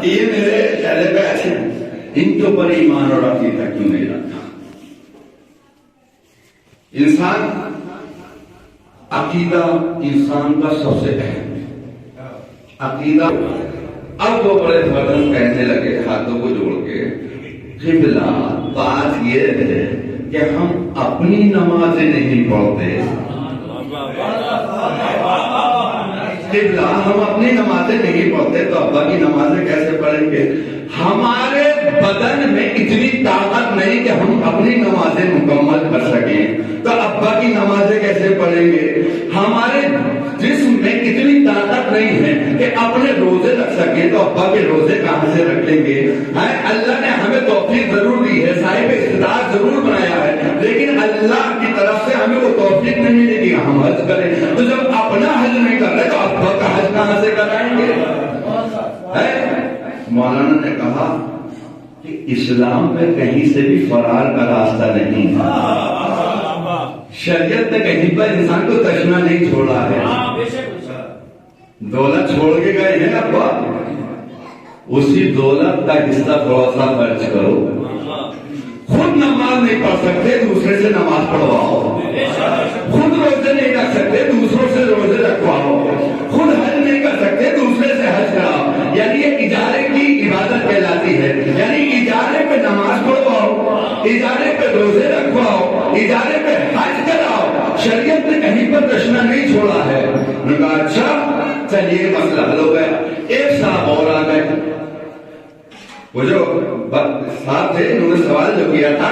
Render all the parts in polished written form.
یہ میرے چہرے پہ ایسے ان کے اوپر ایمان اور عقیدہ کیوں نہیں رکھا؟ انسان عقیدہ انسان کا سب سے اہم ہے، عقیدہ۔ اب وہ بڑے فردن کہنے لگے ہاتھوں کو جوڑ کے، قبلہ بات یہ ہے کہ ہم اپنی نمازیں نہیں پڑھتے، قبلہ ہم اپنی نمازیں نہیں پڑھتے تو ابا کی نمازیں کیسے پڑھیں گے؟ ہمارے بدن میں اتنی طاقت نہیں کہ ہم اپنی نمازیں مکمل کر سکیں تو ابا کی نمازیں کیسے پڑھیں گے؟ ہمارے جسم میں اتنی طاقت نہیں ہے کہ اپنے روزے رکھ سکیں تو ابا کے روزے کہاں سے رکھ لیں گے؟ اللہ نے ہمیں توفیق ضرور دی ہے، صاحب استطاعت ضرور بنایا ہے، لیکن اللہ کی طرف سے ہمیں وہ توفیق نہیں ملے گی ہم حج کریں۔ تو جب اپنا حج نہیں کر رہے تو ابا کا حج کہاں سے کرائیں گے؟ مولانا نے کہا کہ اسلام میں کہیں سے بھی فرار کا راستہ نہیں ہے، شریعت نے کہیں پر انسان کو تشنا نہیں چھوڑا ہے۔ دولت چھوڑ کے گئے ہیں ابا، اسی دولت کا حصہ تھوڑا سا خرچ کرو، خود نماز نہیں پڑھ سکتے دوسرے سے نماز پڑھواؤ، خود روزے نہیں رکھ سکتے دوسروں سے روزے رکھواؤ، خود حج نہیں کر سکتے دوسرے سے حج کراؤ۔ یعنی یہ اجارے کی عبادت کہلاتی ہے، یعنی اجارے پہ نماز پڑھواؤ، اجارے پہ روزے رکھواؤ، اجارے پہ حج کراؤ، شریعت نے کہیں پر تشنا نہیں چھوڑا ہے۔ انہوں نے کہا اچھا چلیے مسئلہ حل ہو گیا۔ ایک صاحب اور آ گئے، وہ جو صاحب تھے انہوں نے سوال جو کیا تھا،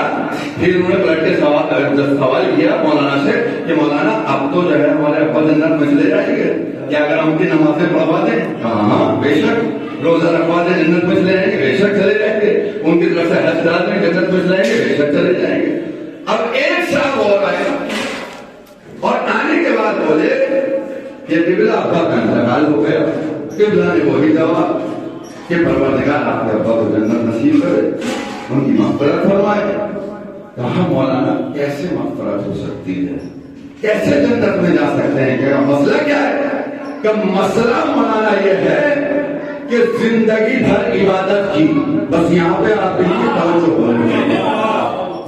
پھر انہوں نے پلٹ کے سوال کیا مولانا سے کہ مولانا اب تو جو ہے ہمارے ابا جنت میں چلے جائیں گے، کیا اگر ہم کی نمازیں پڑھوا دیں؟ ہاں بے شک، روزہ رکھوا دیں جنت میں چلے جائیں گے، بے شک چلے جائیں گے، ان کی طرف سے حج کرا دیں جنت میں چلے جائیں گے، بے شک چلے جائیں گے۔ اب ایک صاحب اور آئے اور آنے کے بعد بولے کہ قبلہ ابا کا انتقال ہو گیا، قبلہ نے وہی جواب کہ پروردگار آپ کے ابا کو جنت نصیب کرے، ان کی مغفرت فرمائے۔ کہا مولانا کیسے مغفرت ہو سکتی ہے، کیسے جنت میں جا سکتے ہیں؟ کہ مسئلہ کیا ہے؟ کہ مسئلہ مولانا یہ ہے کہ زندگی بھر عبادت کی، بس یہاں پہ آپ کی توجہ ہوگی،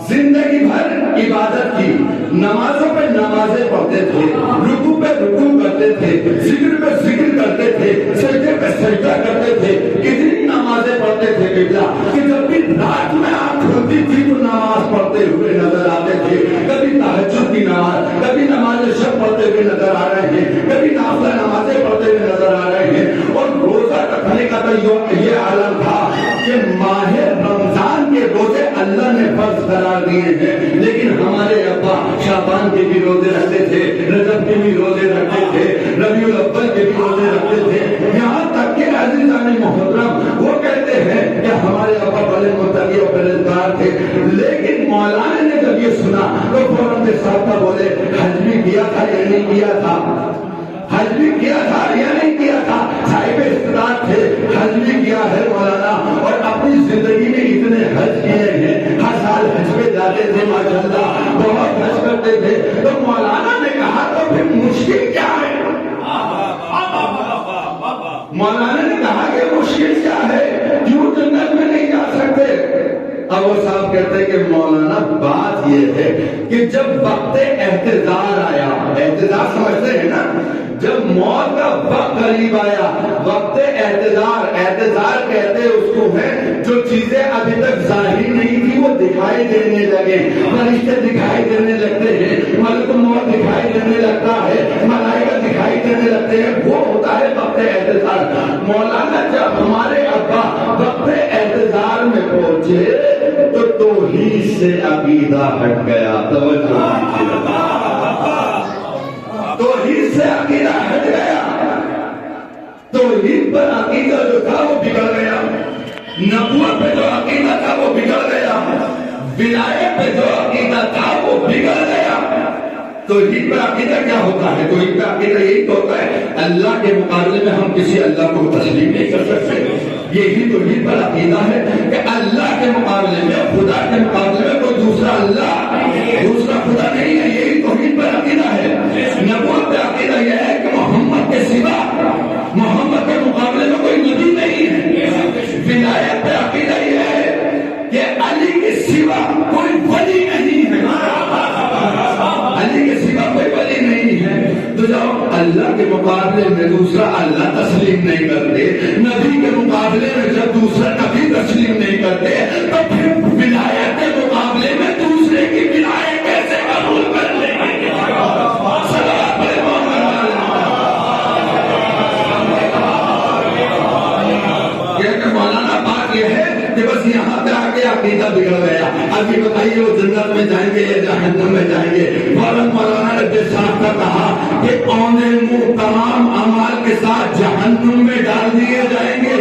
زندگی بھر عبادت کی، نمازوں پہ نمازیں پڑھتے تھے، رکوع پہ رکوع کرتے تھے، ذکر پہ ذکر کرتے تھے، سجدے پہ سجدہ کرتے تھے، اتنی نمازیں پڑھتے تھے قبلہ کہ جب بھی رات میں آنکھ کھلتی تھی تو نماز پڑھتے ہوئے نظر آتے تھے، کبھی تہجد کی نماز، کبھی نماز شب پڑھتے ہوئے نظر آ رہے ہیں، کبھی نافلہ نمازیں پڑھتے ہوئے نظر آ رہے ہیں۔ اور روزہ رکھنے کا تو یہ عالم تھا کہ ماہ رمضان کے روزے اللہ نے فرض قرار دیے ہیں، لیکن ہمارے ابا شعبان کے بھی روزے رکھتے تھے، رجب کے بھی روزے رکھتے تھے، ربیع الاول کے بھی روزے رکھتے تھے، یہاں تک کہ عزیزان محترم وہ کہتے ہیں کہ ہمارے ابا بڑے متقی اور پرہیزگار تھے، لیکن مولانا نے جب یہ سنا تو فوراً سے صاحب بولے حج بھی کیا تھا یا نہیں کیا تھا، حج بھی کیا تھا یا نہیں کیا تھا؟ صاحب استطاعت تھے، حج بھی کیا ہے مولانا، اور اپنی زندگی میں اتنے حج کیے ہیں، ہر سال حج پہ جاتے تھے ماشاءاللہ، بہت حج کرتے تھے۔ تو مولانا نے کہا تو پھر مشکل کیا ہے؟ مولانا نے کہا کہ مشکل کیا ہے، کیوں جنت میں نہیں جا سکتے؟ اب وہ صاحب کہتے ہیں کہ مولانا بات یہ ہے کہ جب وقت احتضار آیا، احتضار سمجھتے ہیں نا، جب موت کا وقت قریب آیا، وقت احتضار، احتضار کہتے اس کو ہے جو چیزیں ابھی تک ظاہر نہیں تھی وہ دکھائی دینے لگے، فرشتے دکھائی دینے لگتے ہیں، ملک موت دکھائی دینے لگتا ہے، ملائکہ دکھائی دینے لگتے ہیں، وہ ہوتا ہے وقت احتضار۔ مولانا جب ہمارے ابا وقت احتضار میں پہنچے تو توحید سے عقیدہ ہٹ گیا، توجہ توحید سے عقیدہ ہٹ گیا، توحید پر عقیدہ جو تھا وہ بگڑ گیا، نبوت پہ جو عقیدہ تھا وہ بگڑ گیا، ولایت پہ جو عقیدہ تھا وہ بگڑ گیا۔ توحید پر عقیدہ کیا ہوتا ہے؟ توحید پر عقیدہ یہی تو ہوتا ہے اللہ کے مقابلے میں ہم کسی اللہ کو تسلیم نہیں کر سکتے، یہی توحید پر عقیدہ ہے کہ اللہ کے مقابلے میں، خدا کے مقابلے میں کوئی دوسرا اللہ، دوسرا خدا نہیں ہے، یہی توحید پر عقیدہ ہے۔ نبوت پر عقیدہ یہ ہے کہ محمد کے سوا، محمد کے مقابلے میں کوئی نبی نہیں ہے، سوا کوئی ولی نہیں ہے، علی کے سوا کوئی ولی نہیں ہے۔ تو جب اللہ کے مقابلے میں دوسرا اللہ تسلیم نہیں کرتے، نبی کے مقابلے میں جب دوسرا نبی تسلیم نہیں کرتے، تو پھر ولایت کے مقابلے میں دوسرے کی ولایت کیسے قبول کر لیں گے؟ مولانا بات یہ ہے کہ بس یہاں پہ آ کے عقیدہ بگڑ گیا، اب یہ بتائیے وہ جنت میں جائیں گے یا جہنم میں جائیں گے؟ مولانا نے بے صاف کا کہا کہ اونے منہ تمام اعمال کے ساتھ جہنم میں ڈال دیے جائیں گے،